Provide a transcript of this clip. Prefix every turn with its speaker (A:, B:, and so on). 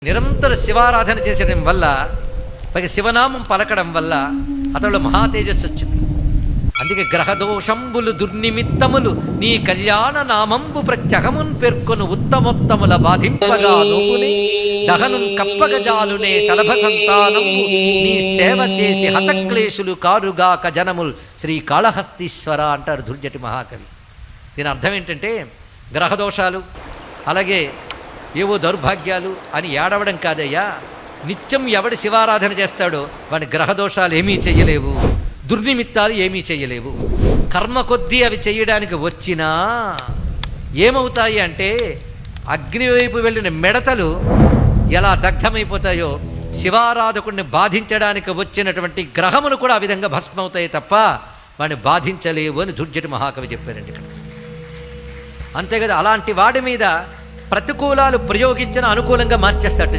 A: నిరంతర శివారాధన చేసడం వల్ల పైగా శివనామం పలకడం వల్ల అతడు మహాతేజస్సు వచ్చింది. అందుకే గ్రహదోషంబులు దుర్నిమిత్తములు నీ కళ్యాణ నామంబు ప్రత్యహమున్ పేర్కొను ఉత్తమోత్తముల బాధింపగా నోపుని దహనున్ కప్పగజాలునే సలభ సంతానంబు నీ సేవ చేసి హతక్లేశులు కారుగాక జనముల్ శ్రీ కాళహస్తీశ్వర అంటారు దుర్జటి మహాకవి. దీని అర్థం ఏంటంటే గ్రహదోషాలు అలాగే ఏవో దౌర్భాగ్యాలు అని ఏడవడం కాదయ్యా, నిత్యం ఎవడి శివారాధన చేస్తాడో వాడి గ్రహదోషాలు ఏమీ చెయ్యలేవు, దుర్నిమిత్తాలు ఏమీ చెయ్యలేవు. కర్మ కొద్దీ అవి చెయ్యడానికి వచ్చినా ఏమవుతాయి అంటే అగ్ని వైపు వెళ్ళిన మిడతలు ఎలా దగ్ధమైపోతాయో శివారాధకుడిని బాధించడానికి వచ్చినటువంటి గ్రహములు కూడా ఆ విధంగా భస్మవుతాయి తప్ప వాడిని బాధించలేవు అని దుర్జటి మహాకవి చెప్పారండి ఇక్కడ. అంతే కదా, అలాంటి వాడి మీద ప్రతికూలాలు ప్రయోగించిన అనుకూలంగా మార్చేస్తాడు.